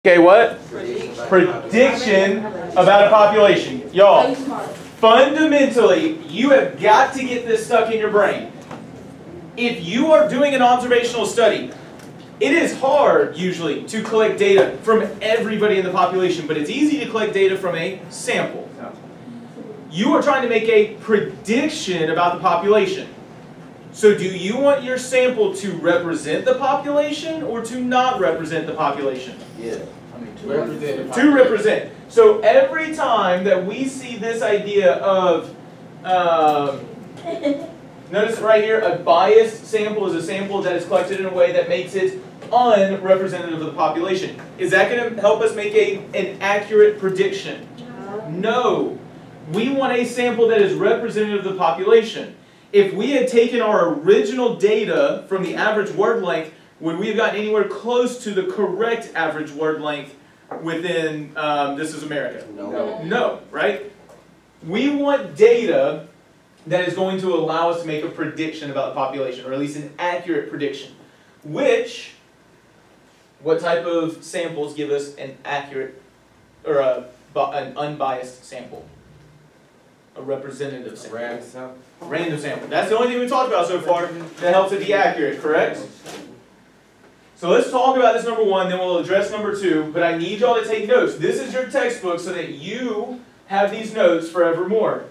Okay, what? Prediction about a population. Y'all, fundamentally, you have got to get this stuck in your brain. If you are doing an observational study, it is hard, usually, to collect data from everybody in the population, but it's easy to collect data from a sample. You are trying to make a prediction about the population. So do you want your sample to represent the population or to not represent the population? Yeah, I mean to represent. To represent. So every time that we see this idea of, notice right here, a biased sample is a sample that is collected in a way that makes it unrepresentative of the population. Is that going to help us make an accurate prediction? No. We want a sample that is representative of the population. If we had taken our original data from the average word length, would we have gotten anywhere close to the correct average word length within This Is America? No. No, right? We want data that is going to allow us to make a prediction about the population, or at least an accurate prediction. What type of samples give us an accurate, or an unbiased sample? A representative sample. Random sample. That's the only thing we've talked about so far that helps it be accurate, correct? So let's talk about this number one, then we'll address number two, but I need y'all to take notes. This is your textbook so that you have these notes forevermore.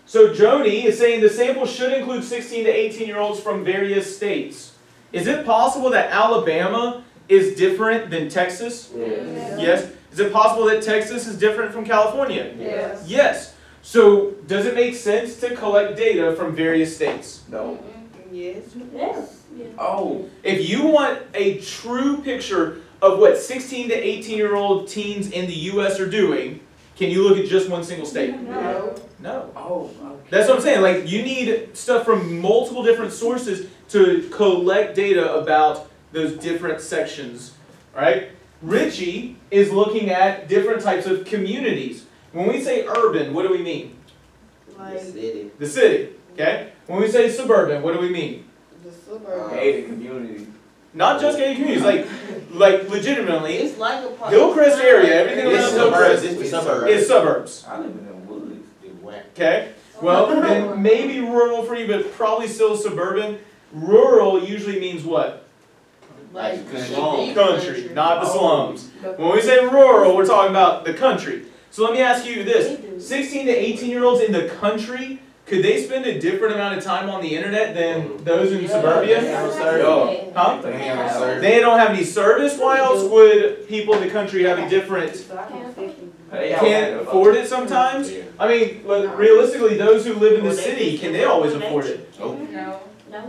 So Joni is saying the sample should include 16 to 18-year-olds from various states. Is it possible that Alabama is different than Texas? Yes. Yes. Is it possible that Texas is different from California? Yes. Yes. So, does it make sense to collect data from various states? No. Yes. Yes. Oh. If you want a true picture of what 16 to 18-year-old teens in the U.S. are doing, can you look at just one single state? No. No. Oh. Okay. That's what I'm saying. Like, you need stuff from multiple different sources to collect data about those different sections, right? Richie is looking at different types of communities. When we say urban, what do we mean? Like The city. The city, okay? When we say suburban, what do we mean? the suburb. Gated community. Not just gated communities, like legitimately, It's like a part. Hillcrest area, everything It's around suburbs. Hillcrest It's suburbs. is suburbs, I live in the woods. It's whack. okay? Well, then maybe rural for you, but probably still suburban. Rural usually means what? Like Country. Country, not the slums. When we say rural, we're talking about the country. So let me ask you this. 16 to 18-year-olds in the country, could they spend a different amount of time on the internet than those in suburbia? No. Huh? They ain't no service. They don't have any service? Why else would people in the country have a different... Can't afford it sometimes? I mean, realistically, those who live in the city, can they always afford it? No.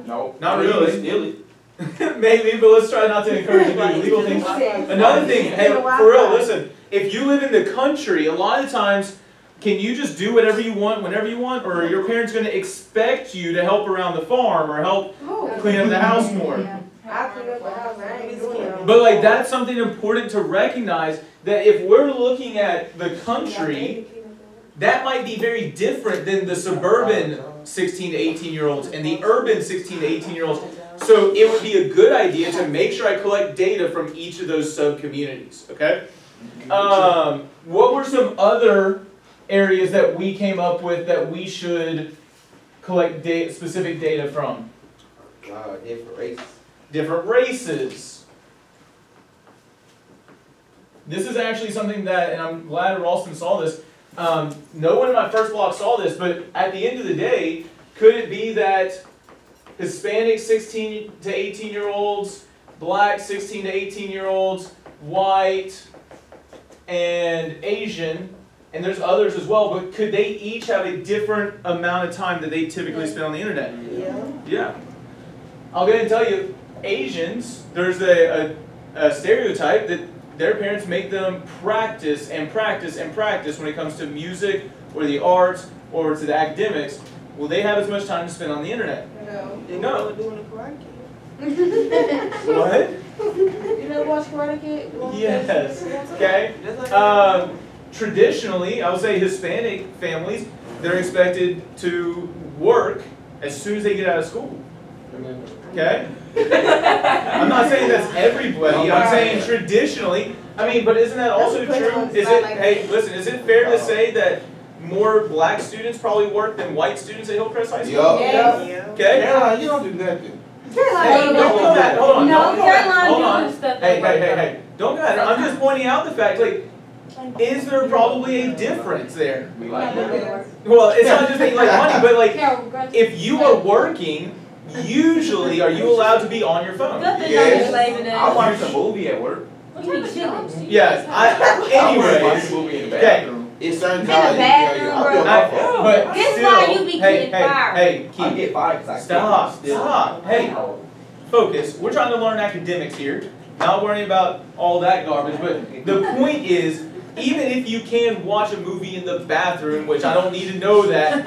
No. Not really. Steal it. Maybe, but let's try not to encourage you to do illegal things. Another thing, hey, for real, listen. If you live in the country, a lot of times, can you just do whatever you want, whenever you want? Or are your parents going to expect you to help around the farm or help clean up the house more? But like, that's something important to recognize, that if we're looking at the country, that might be very different than the suburban 16 to 18-year-olds and the urban 16 to 18-year-olds. So it would be a good idea to make sure I collect data from each of those sub-communities, okay? What were some other areas that we came up with that we should collect specific data from? Different races. Different races. This is actually something that, and I'm glad Ralston saw this, no one in my first block saw this, but at the end of the day, could it be that Hispanic 16 to 18-year-olds, black 16 to 18-year-olds, white, and Asian, and there's others as well, but could they each have a different amount of time that they typically spend on the internet? Yeah. I'll go ahead and tell you, Asians, there's a stereotype that their parents make them practice and practice and practice when it comes to music or the arts or to the academics. Will they have as much time to spend on the internet? No. No. Doing a Karate Kid. What? You never watch Karate Kid? Yes. Okay. Traditionally, I would say Hispanic families, they're expected to work as soon as they get out of school. Okay? I'm not saying that's everybody. I'm saying traditionally. I mean, but isn't that also true? Is it, hey, listen, is it fair to say that more black students probably work than white students at Hillcrest High School? Yup. Yeah. Okay? Caroline, you don't do nothing. Hey, don't go that. Hold on. No, Don't go that. Caroline Hold on. doing stuff Hey, that hey. Don't go that. I'm just pointing out the fact, like, is there probably a difference there? We like that. Well, it's not just that you like money, but like, Carol, graduate. if you are working, usually are you allowed to be on your phone? Nothing Yes. blaming that. I watch a movie at work. What you mean, chilling? Yeah, I anyways. watch a movie in the Okay. bathroom. It's certain In the jobs. bathroom, I bro. feel my fault. But This still, why you be hey, getting hey, fired. hey, I keep get fired because I Stop. Hey, focus. We're trying to learn academics here. Not worrying about all that garbage. But the point is, even if you can watch a movie in the bathroom, which I don't need to know that,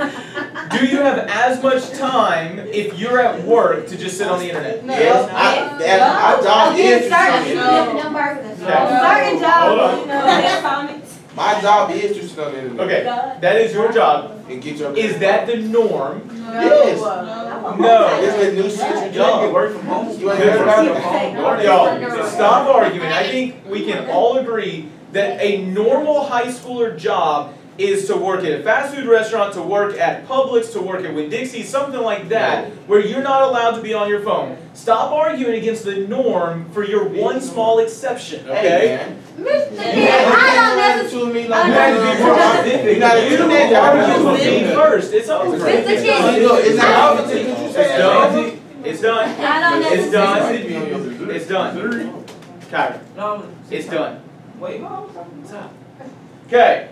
do you have as much time if you're at work to just sit on the internet? Yes, my job is to sit on the internet. Certain jobs, Hold on. you know, that's fine. My job is to sit on the internet. Okay, that is your job. And get your. Is that the norm? Yes. No. It's the new shit you Y'all, do. work from home. You ain't heard about it? Y'all, stop arguing. I think we can all agree that a normal high schooler job is to work at a fast food restaurant, to work at Publix, to work at Winn-Dixie, something like that, where you're not allowed to be on your phone. Stop arguing against the norm for your one small exception, okay? Hey, man. I don't necessarily. You not You to be you argue with me first. It's over. Mr. Kid. Look, it's not over till you It's say done. It's done. I don't It's necessarily. done. It's done. Kyrie, No, it's done. wait, no. Okay.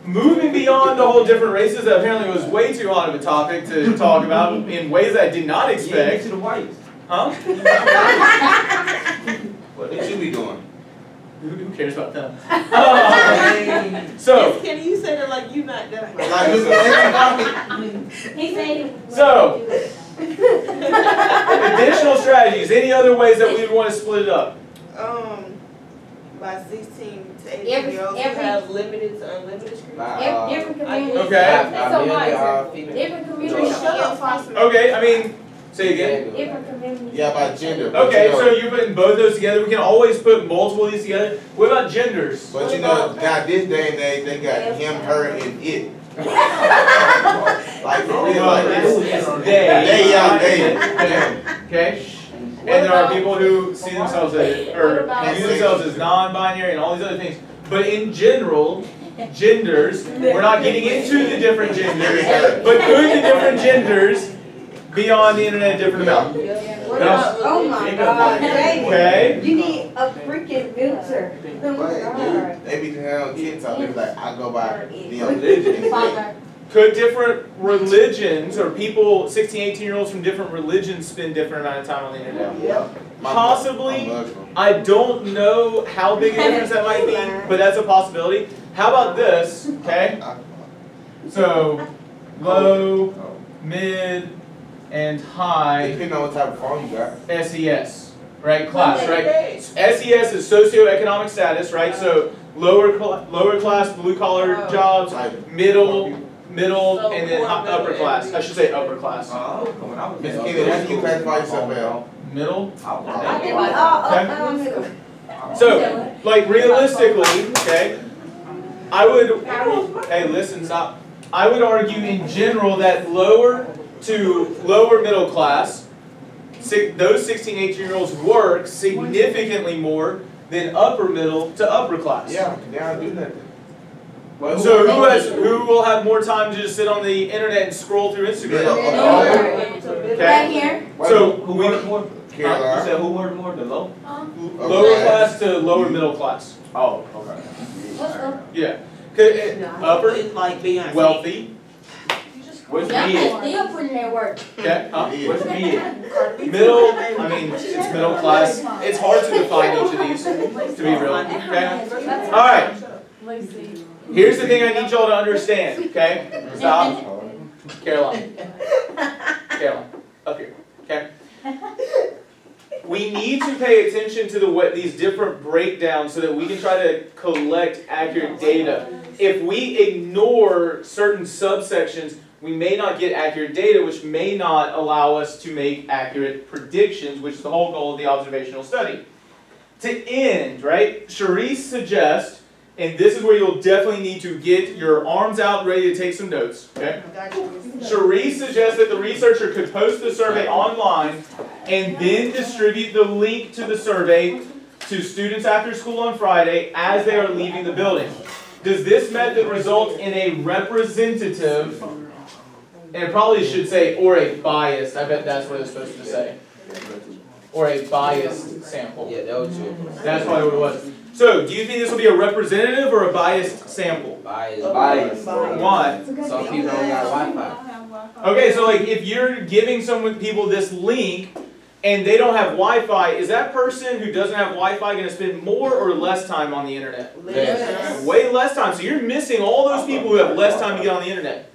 Moving beyond the whole different races, that apparently was way too hot of a topic to talk about in ways I did not Yeah, expect. to the whites. Huh? What you be doing? Who cares about them? So, Can you say that like you not done? Like, you can He said. So. additional strategies. Any other ways that we would want to split it up? By 16 to 18 Every- years old, you every- have limited to unlimited screen. Different communities. Okay. That's so nice. Different communities. Okay, I mean, say again. Different communities. Yeah, by gender. But Okay, you know, so you're putting both those together. We can always put multiple of these together. What about genders? But you know, now this day and age, they got him, her, and it. Like for real, like this. They, Them. Okay? And there are people who see themselves as, or view themselves as non-binary and all these other things. But in general, genders, we're not getting into the different genders, but could the different genders be on the internet a different amount? Oh my God. Okay? You need a freaking filter. But they be having kids out there like, I go by them. Could different religions or people, 16, 18-year-olds from different religions spend different amount of time on the internet? Yeah. Possibly. I'm Muslim. I don't know how big a difference that might be, but that's a possibility. How about this, okay? So, low, mid, and high Depending on what type of phone you got. SES, right? Class, right? SES is socioeconomic status, right? So, lower class, blue collar jobs, middle, and then upper class. I should say upper class. Miss Kenny, how do you classify yourself as? Middle. I think we all middle. So, like realistically, okay, I would, hey, listen, stop. I would argue in general that lower to lower middle class, those 16, 18-year-olds work significantly more than upper middle to upper class. Yeah, they don't do nothing. So who will have more time to just sit on the internet and scroll through Instagram? Right Okay. here. So who worked more? You Caroline. said who worked more? The low? lower class to lower middle class. Oh, okay. What's up? Yeah. Upper, like Beyonce. wealthy. What's Y'all mid? still putting that work. Okay. What's mid? Middle, I mean, it's middle class. It's hard to define each of these, to be real. Okay? Alright. Here's the thing I need y'all to understand, okay? Stop. Caroline. Caroline. Up here. Okay? We need to pay attention to these different breakdowns so that we can try to collect accurate data. If we ignore certain subsections, we may not get accurate data, which may not allow us to make accurate predictions, which is the whole goal of the observational study. To end, right, Charisse suggests, and this is where you'll definitely need to get your arms out ready to take some notes, okay? Charisse suggests that the researcher could post the survey online and then distribute the link to the survey to students after school on Friday as they are leaving the building. Does this method result in a representative, and it probably should say, or a biased, I bet that's what it's supposed to say, or a biased sample? Yeah, that was your That's probably what it was. So, do you think this will be a representative or a biased sample? bias. Why? Some people don't got Wi-Fi. Okay, so like if you're giving people this link and they don't have Wi-Fi, is that person who doesn't have Wi-Fi going to spend more or less time on the internet? Yes. Way less time. So you're missing all those people who have less time to get on the internet.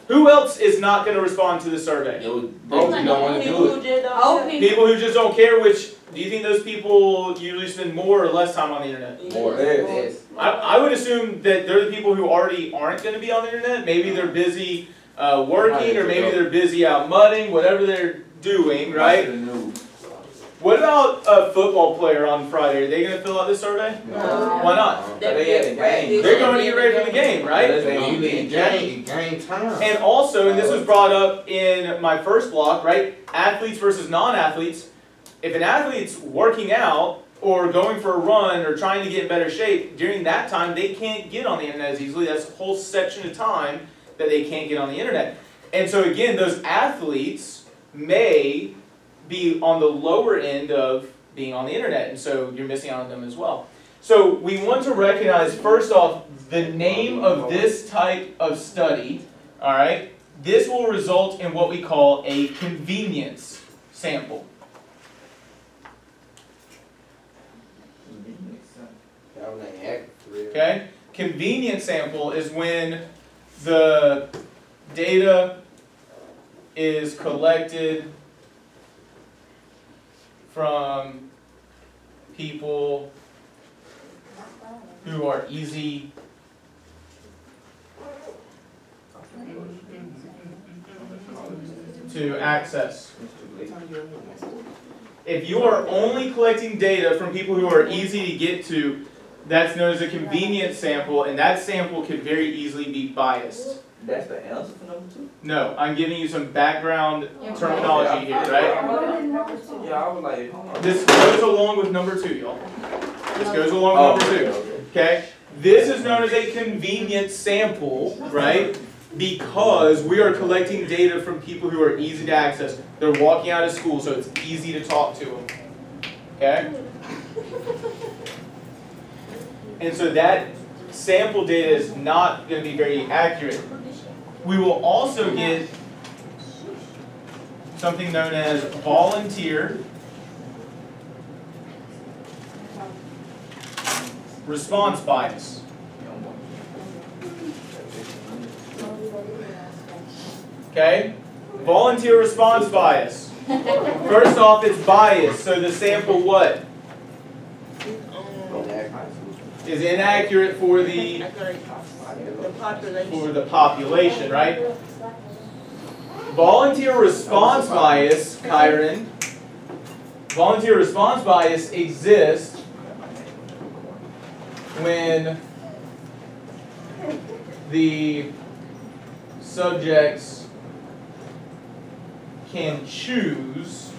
Who else is not going to respond to the survey? Broke people don't want to do it. People who just don't care, which, do you think those people usually spend more or less time on the internet? More. Yes. I would assume that they're the people who already aren't going to be on the internet. Maybe they're busy working, or maybe they're busy out mudding, whatever they're doing, right? What about a football player on Friday? Are they going to fill out this survey? No. Why not? They at the game. They're going to get ready for the game, right? You need game time. And also, and this was brought up in my first block, right? Athletes versus non-athletes. If an athlete's working out or going for a run or trying to get in better shape, during that time they can't get on the internet as easily. That's a whole section of time that they can't get on the internet. And so again, those athletes may be on the lower end of being on the internet, and so you're missing out on them as well. So we want to recognize, first off, the name of this type of study, all right? This will result in what we call a convenience sample. Okay? Convenience sample is when the data is collected from people who are easy to access. If you are only collecting data from people who are easy to get to, that's known as a convenience sample, and that sample could very easily be biased. That's the answer for number 2? No, I'm giving you some background terminology here, right? Yeah, I was like, hold on. This goes along with number 2, y'all. This goes along with number 2. Okay? This is known as a convenience sample, right? Because we are collecting data from people who are easy to access. They're walking out of school, so it's easy to talk to them. Okay? And so that sample data is not going to be very accurate. We will also get something known as volunteer response bias. Okay? Volunteer response bias. First off, it's biased. So the sample what? Is inaccurate for the population, right? Volunteer response bias, Kyron. Volunteer response bias exists when the subjects can choose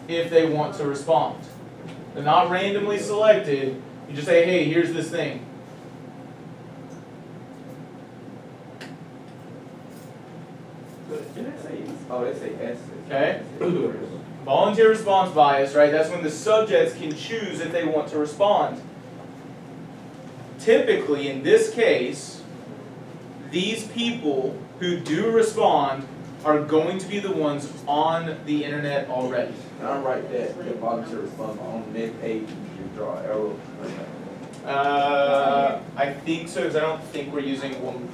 if they want to respond. They're not randomly selected. You just say, hey, here's this thing. Oh, they say S. Okay? Volunteer response bias, right? That's when the subjects can choose if they want to respond. Typically, in this case, these people who do respond are going to be the ones on the internet already. And I write that the volunteer response on the next page. You draw an arrow. I think so, because I don't think we're using one.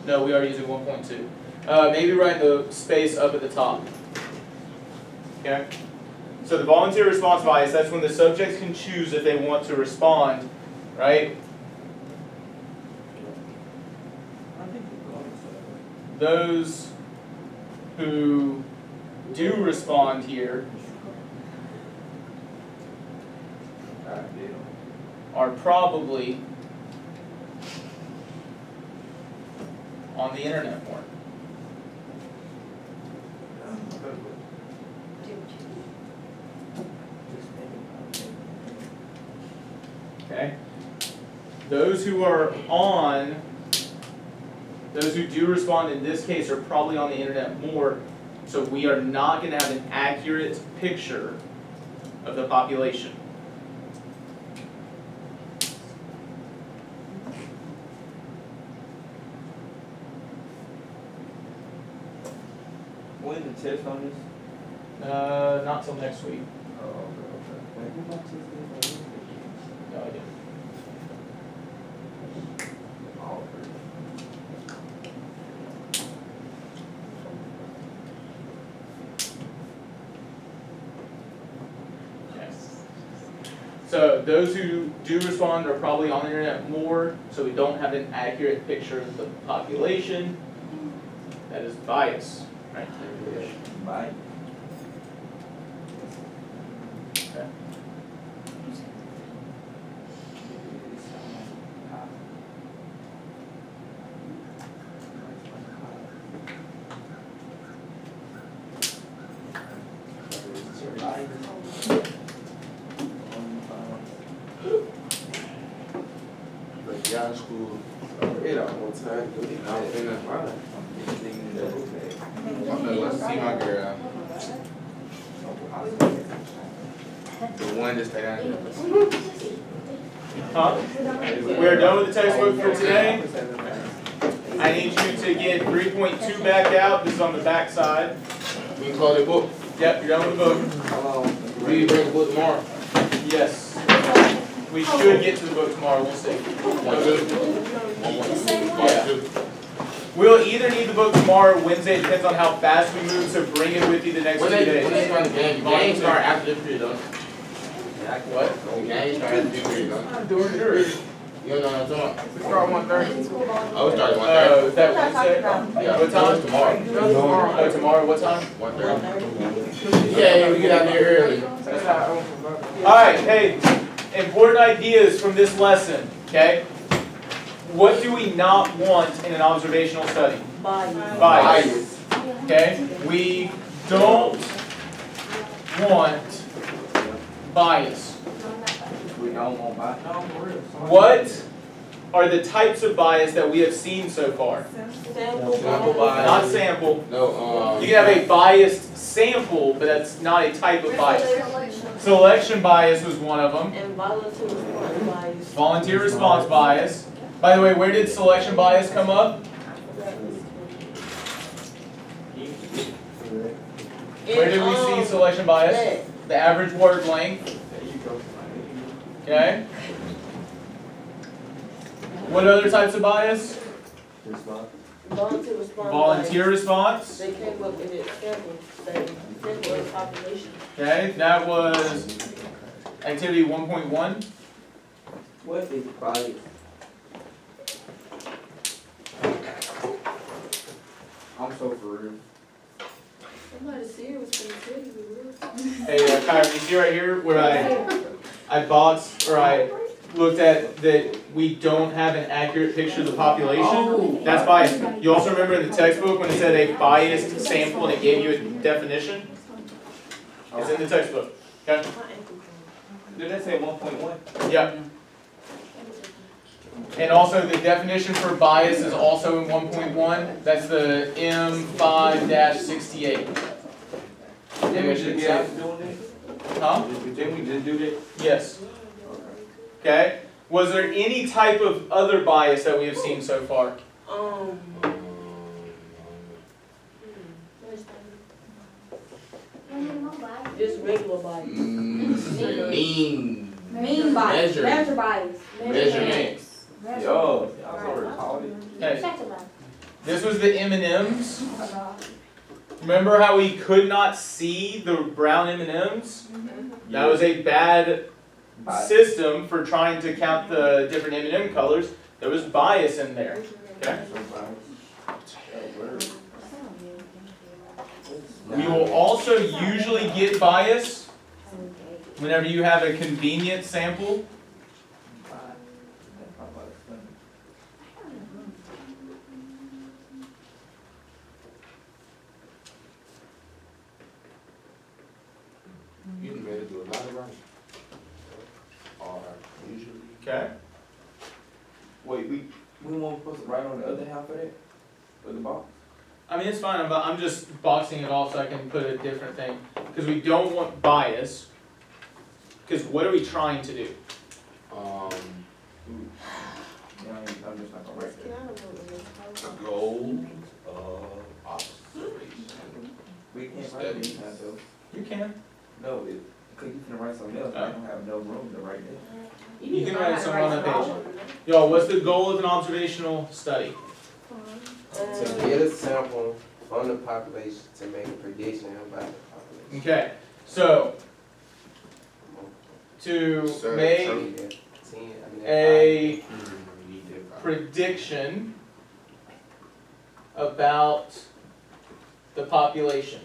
No, we are using 1.2. Maybe write the space up at the top. Okay? So the volunteer response bias, that's when the subjects can choose if they want to respond, right? those who do respond here are probably on the internet more. Okay? Those who are on, those who do respond in this case are probably on the internet more, so we are not going to have an accurate picture of the population. When the test on this? Not till next week. Oh, okay. No idea. All three. Yes. So those who do respond are probably on the internet more, so we don't have an accurate picture of the population. That is bias, right? Bye. Okay. But y'all school, it almost time to do it. I'm finna fine. I'm finna let's see my girl. The one that stay down here. Huh? We're done with the textbook for today. I need you to get 3.2 back out. This is on the back side. We can close the book. Yep, you're done with the book. We bring the book tomorrow. Yes. We should get to the book tomorrow. We'll see. Yeah. We'll either need the book tomorrow or Wednesday. It depends on how fast we move, so bring it with you the next 2 When they days. run the game, the game start after this period though. What? The game start after this period though. I'm doing yours. You don't know what I'm talking about? We start 1:30. Oh, we started 1:30. Is that Wednesday? Yeah. What time? Tomorrow. Oh, tomorrow, what time? 1:30. Yeah, we get out there early. Alright, hey, important ideas from this lesson, okay? What do we not want in an observational study? Bias. Okay? We don't want bias. We don't want bye. What are the types of bias that we have seen so far? Sample bias. Not sample. No, You can have a biased sample, but that's not a type of bias. Selection bias was one of them. And volunteer response bias. Volunteer response bias. By the way, where did selection bias come up? Where did we see selection bias? The average word length. Okay. What other types of bias? Volunteer response. Volunteer response. They came up in it sample study, sample of population. Okay, that was activity 1.1. What is bias? I'm so for real. Somebody serious when you tell you the real. Hey, Kyra, you see right here where I boxed, or I looked at that we don't have an accurate picture of the population? That's bias. You also remember in the textbook when it said a biased sample and it gave you a definition? It's in the textbook. Okay? Did that say 1.1? Yep. And also the definition for bias is also in 1.1. That's the M5-68. Didn't we just get out to doing this? Huh? Didn't we just do that? Yes. Okay. Was there any type of other bias that we have seen so far? Just regular bias. Mean. Mean bias. Measure. Measure bias. Measurement. Yo, I was already retarded. Okay. This was the M&Ms. Remember how we could not see the brown M&Ms? That was a bad system for trying to count the different M&M colors. There was bias in there. Okay? We will also usually get bias whenever you have a convenient sample. You can really do a lot of running. Or usually. Okay. Wait, we weren't supposed to write on the other half of it? With the box? I mean, it's fine, I'm just boxing it off so I can put a different thing. Because we don't want bias. Because what are we trying to do? Yeah, I'm just not gonna write that. The goal of observation. We can't write these now, though. You can. No, because you can write something else, I don't have no room to write that. You can write it somewhere on the page. Y'all, what's the goal of an observational study? To get a sample from the population to make a prediction about the population. Okay, so to make a prediction about the population.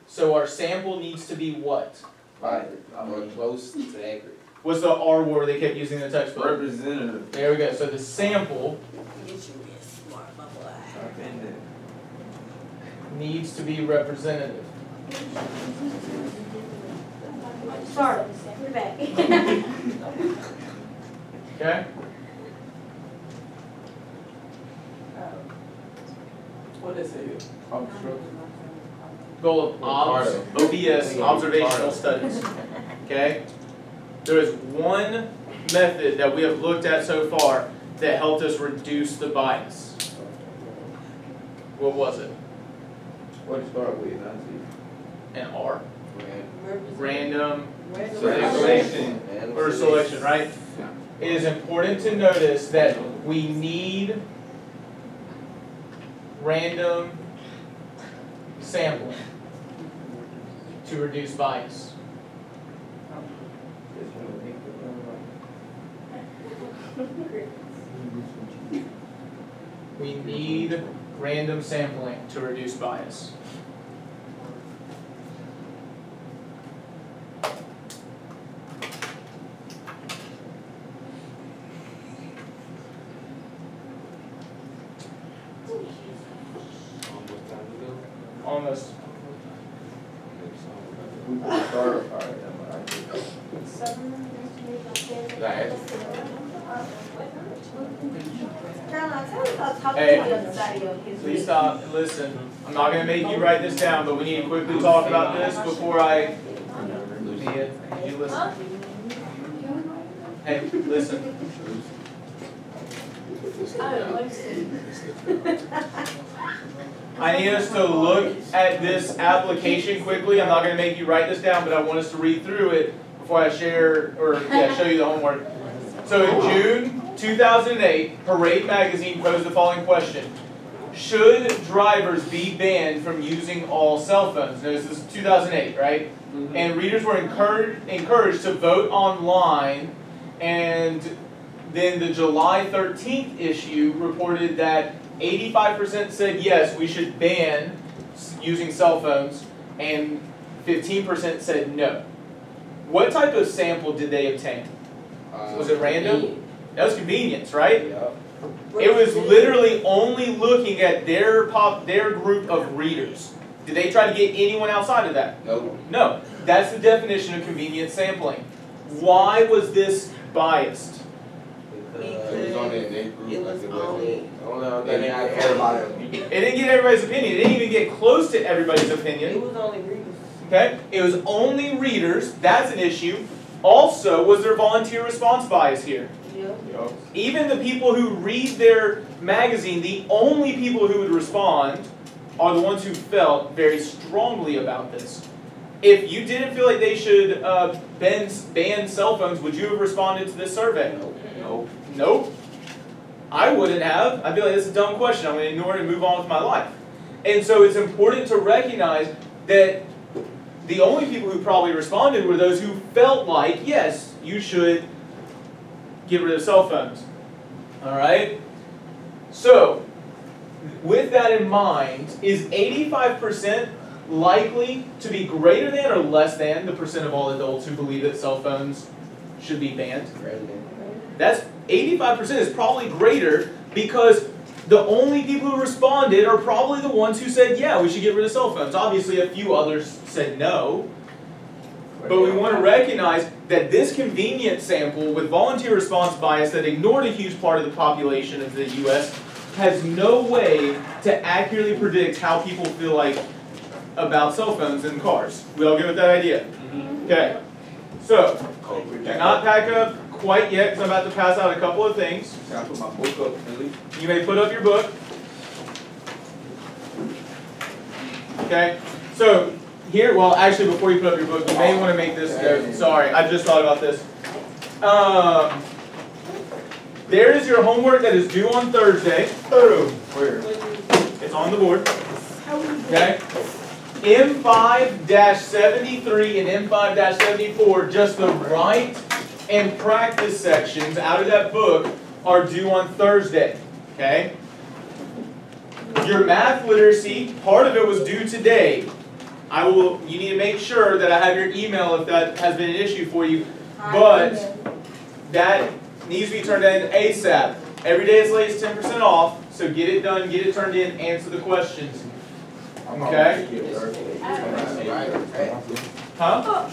So our sample needs to be what? Right, or close to accurate. What's the R word they kept using in the textbook? Representative. There we go. So the sample needs to be representative. Sorry, we're back. Okay? What is it? Obstruction. Goal of OBS, observational studies. Okay? There is one method that we have looked at so far that helped us reduce the bias. What was it? What did it start with? I see. An R. Random. Random Selection. or selection, right? It is important to notice that we need random sampling to reduce bias. We need random sampling to reduce bias. Almost. We can start, all right, Caroline, tell me about talking Hey, to the other side of your history. Please stop and listen. I'm not going to make you write this down, but we need to quickly talk about this before I... Lucia, you listen. Hey, listen. I need us to look at this application quickly. I'm not going to make you write this down, but I want us to read through it before I share, or show you the homework. So in June 2008, Parade Magazine posed the following question. Should drivers be banned from using all cell phones? Now, this is 2008, right? Mm-hmm. And readers were encouraged to vote online, and then the July 13th issue reported that 85% said yes, we should ban using cell phones, and 15% said no. What type of sample did they obtain? Was it random? That was convenience, right? Yeah. It was literally only looking at their group of readers. Did they try to get anyone outside of that? No. No. That's the definition of convenience sampling. Why was this biased? It was only in their group. It was It only everybody. It didn't get everybody's opinion. It didn't even get close to everybody's opinion. was only readers. Okay? It was only readers. That's an issue. Also, was there volunteer response bias here? Yeah. Even the people who read their magazine, the only people who would respond are the ones who felt very strongly about this. If you didn't feel like they should ban cell phones, would you have responded to this survey? No. Nope. I wouldn't have. I'd be like, this is a dumb question. I'm going to ignore it and move on with my life. And so it's important to recognize that the only people who probably responded were those who felt like, yes, you should get rid of cell phones. All right? So, with that in mind, is 85% likely to be greater than or less than the percent of all adults who believe that cell phones should be banned? That's 85% is probably greater, because the only people who responded are probably the ones who said, yeah, we should get rid of cell phones. Obviously, a few others said no. But we want to recognize that this convenient sample with volunteer response bias that ignored a huge part of the population of the US has no way to accurately predict how people feel like about cell phones in cars. We all good with that idea? Okay. So, do not pack up quite yet, because I'm about to pass out a couple of things. Can I put my book up, Ellie? You may put up your book. Okay. So, here, well, actually, before you put up your book, you may want to make this note. Sorry, I just thought about this. There is your homework that is due on Thursday. Where? It's on the board. Okay? M5-73 and M5-74, just the right and practice sections out of that book are due on Thursday. Okay? Your math literacy, part of it was due today. You need to make sure that I have your email if that has been an issue for you. But that needs to be turned in ASAP. Every day it's late is 10% off, so get it done, get it turned in, answer the questions. Okay? Huh?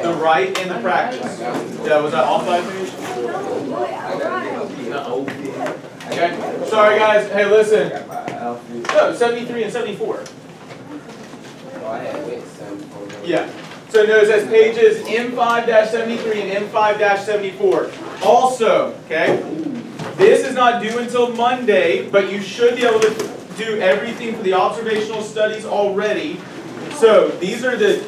The right and the practice. Yeah, was that all 5 pages? No. Okay. Sorry guys. Hey, listen. No, 73 and 74. Yeah. So notice that's pages M5-73 and M5-74. Also, okay, this is not due until Monday, but you should be able to do everything for the observational studies already. So these are the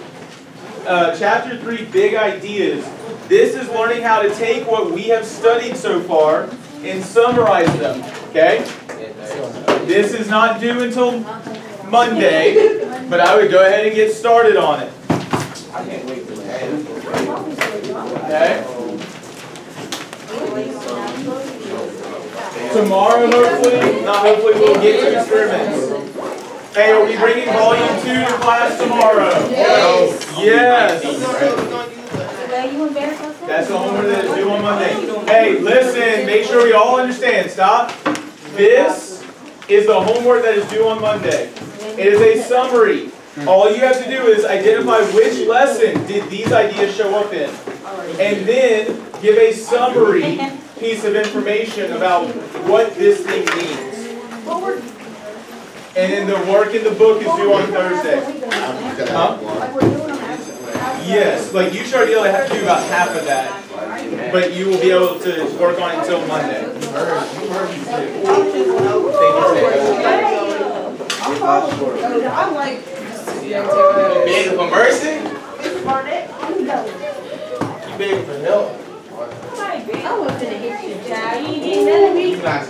Chapter 3 big ideas. This is learning how to take what we have studied so far and summarize them. Okay? This is not due until Monday, but I would go ahead and get started on it. I can't wait for that. Okay? Tomorrow, hopefully, we'll get to experiments. Hey, are we bringing volume 2 to class tomorrow? Yes. That's the homework that is due on Monday. Hey, listen, make sure we all understand. Stop. This is the homework that is due on Monday. It is a summary. All you have to do is identify which lesson did these ideas show up in. And then give a summary piece of information about what this thing means. And then the work in the book is due on Thursday. Huh? Yes, like you should be able to do about half of that. But you will be able to work on it until Monday. Begging for mercy? You begging for help? I was gonna hit you, child. You ain't getting none of me. You not